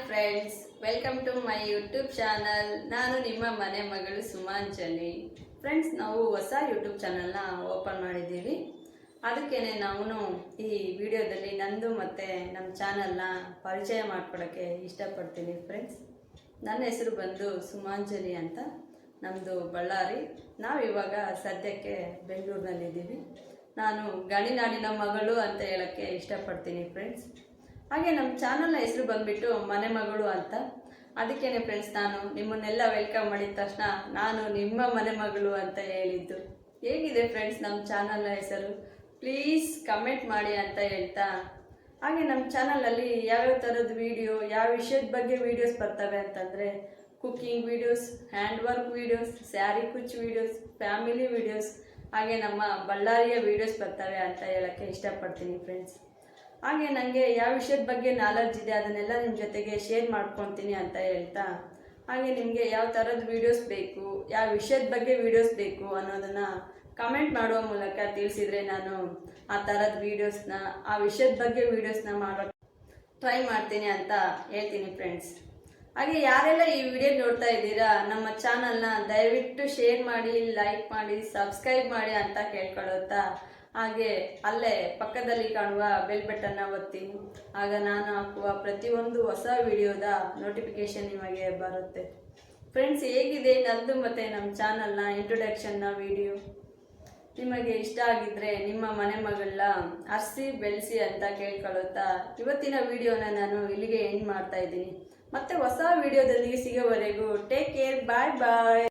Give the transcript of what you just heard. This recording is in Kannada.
Friends, welcome to my YouTube channel. ನಾನು ನಿಮ್ಮ ಮನೆ ಮಗಳು ಸುಮಾಂಜಲಿ. ಫ್ರೆಂಡ್ಸ್, ನಾವು ಹೊಸ ಯೂಟ್ಯೂಬ್ ಚಾನಲ್ನ ಓಪನ್ ಮಾಡಿದ್ದೀವಿ. ಅದಕ್ಕೇನೆ ನಾವು ಈ ವಿಡಿಯೋದಲ್ಲಿ ನಂದು ಮತ್ತು ನಮ್ಮ ಚಾನಲ್ನ ಪರಿಚಯ ಮಾಡ್ಕೊಳ್ಳೋಕ್ಕೆ ಇಷ್ಟಪಡ್ತೀನಿ. ಫ್ರೆಂಡ್ಸ್, ನನ್ನ ಹೆಸರು ಬಂದು ಸುಮಾಂಜಲಿ ಅಂತ. ನಮ್ಮದು ಬಳ್ಳಾರಿ. ನಾವಿವಾಗ ಸದ್ಯಕ್ಕೆ ಬೆಂಗಳೂರಿನಲ್ಲಿದ್ದೀವಿ. ನಾನು ಗಣಿನಾಡಿನ ಮಗಳು ಅಂತ ಹೇಳೋಕ್ಕೆ ಇಷ್ಟಪಡ್ತೀನಿ ಫ್ರೆಂಡ್ಸ್. ಹಾಗೆ ನಮ್ಮ ಚಾನಲ್ನ ಹೆಸರು ಬಂದುಬಿಟ್ಟು ಮನೆ ಮಗಳು ಅಂತ. ಅದಕ್ಕೇನೆ ಫ್ರೆಂಡ್ಸ್, ನಾನು ನಿಮ್ಮನ್ನೆಲ್ಲ ವೆಲ್ಕಮ್ ಮಾಡಿದ ತಕ್ಷಣ ನಾನು ನಿಮ್ಮ ಮನೆ ಮಗಳು ಅಂತ ಹೇಳಿದ್ದು. ಹೇಗಿದೆ ಫ್ರೆಂಡ್ಸ್ ನಮ್ಮ ಚಾನಲ್ನ ಹೆಸರು? ಪ್ಲೀಸ್ ಕಮೆಂಟ್ ಮಾಡಿ ಅಂತ ಹೇಳ್ತಾ, ಹಾಗೆ ನಮ್ಮ ಚಾನಲಲ್ಲಿ ಯಾವ್ಯಾವ ಥರದ ವೀಡಿಯೋ, ಯಾವ ವಿಷಯದ ಬಗ್ಗೆ ವೀಡಿಯೋಸ್ ಬರ್ತವೆ ಅಂತಂದರೆ cooking videos, hand work videos, sari ಕುಚ್ ವೀಡಿಯೋಸ್, ಫ್ಯಾಮಿಲಿ ವೀಡಿಯೋಸ್, ಹಾಗೆ ನಮ್ಮ ಬಳ್ಳಾರಿಯ ವೀಡಿಯೋಸ್ ಬರ್ತವೆ ಅಂತ ಹೇಳೋಕ್ಕೆ ಇಷ್ಟಪಡ್ತೀನಿ ಫ್ರೆಂಡ್ಸ್. ಹಾಗೆ ನನಗೆ ಯಾವ ವಿಷಯದ ಬಗ್ಗೆ ನಾಲೆಡ್ಜ್ ಇದೆ ಅದನ್ನೆಲ್ಲ ನಿಮ್ಮ ಜೊತೆಗೆ ಶೇರ್ ಮಾಡ್ಕೊತೀನಿ ಅಂತ ಹೇಳ್ತಾ, ಹಾಗೆ ನಿಮಗೆ ಯಾವ ಥರದ ವೀಡಿಯೋಸ್ ಬೇಕು, ಯಾವ ವಿಷಯದ ಬಗ್ಗೆ ವೀಡಿಯೋಸ್ ಬೇಕು ಅನ್ನೋದನ್ನು ಕಮೆಂಟ್ ಮಾಡುವ ಮೂಲಕ ತಿಳಿಸಿದರೆ ನಾನು ಆ ಥರದ ವೀಡಿಯೋಸ್ನ, ಆ ವಿಷಯದ ಬಗ್ಗೆ ವೀಡಿಯೋಸ್ನ ಮಾಡೋಕ್ಕೆ ಟ್ರೈ ಮಾಡ್ತೀನಿ ಅಂತ ಹೇಳ್ತೀನಿ ಫ್ರೆಂಡ್ಸ್. ಹಾಗೆ ಯಾರೆಲ್ಲ ಈ ವಿಡಿಯೋ ನೋಡ್ತಾ ಇದ್ದೀರಾ, ನಮ್ಮ ಚಾನಲ್ನ ದಯವಿಟ್ಟು ಶೇರ್ ಮಾಡಿ, ಲೈಕ್ ಮಾಡಿ, ಸಬ್ಸ್ಕ್ರೈಬ್ ಮಾಡಿ ಅಂತ ಕೇಳ್ಕೊಳ್ಳುತ್ತಾ, ಹಾಗೆ ಅಲ್ಲೇ ಪಕ್ಕದಲ್ಲಿ ಕಾಣುವ ಬೆಲ್ ಬಟನ್ನ ಒತ್ತಿ. ಆಗ ನಾನು ಹಾಕುವ ಪ್ರತಿಯೊಂದು ಹೊಸ ವಿಡಿಯೋದ ನೋಟಿಫಿಕೇಶನ್ ನಿಮಗೆ ಬರುತ್ತೆ. ಫ್ರೆಂಡ್ಸ್, ಹೇಗಿದೆ ನಂದು ಮತ್ತು ನಮ್ಮ ಚಾನಲ್ನ ಇಂಟ್ರೊಡಕ್ಷನ್ನ ವಿಡಿಯೋ? ನಿಮಗೆ ಇಷ್ಟ ಆಗಿದ್ದರೆ ನಿಮ್ಮ ಮನೆ ಮಗಳನ್ನ ಹರಿಸಿ ಬೆಳೆಸಿ ಅಂತ ಕೇಳ್ಕೊಳ್ಳುತ್ತಾ ಇವತ್ತಿನ ವಿಡಿಯೋನ ನಾನು ಇಲ್ಲಿಗೆ ಎಂಡ್ ಮಾಡ್ತಾ ಇದ್ದೀನಿ. ಮತ್ತೆ ಹೊಸ ವಿಡಿಯೋದೊಂದಿಗೆ ಸಿಗೋವರೆಗೂ ಟೇಕ್ ಕೇರ್, ಬಾಯ್ ಬಾಯ್.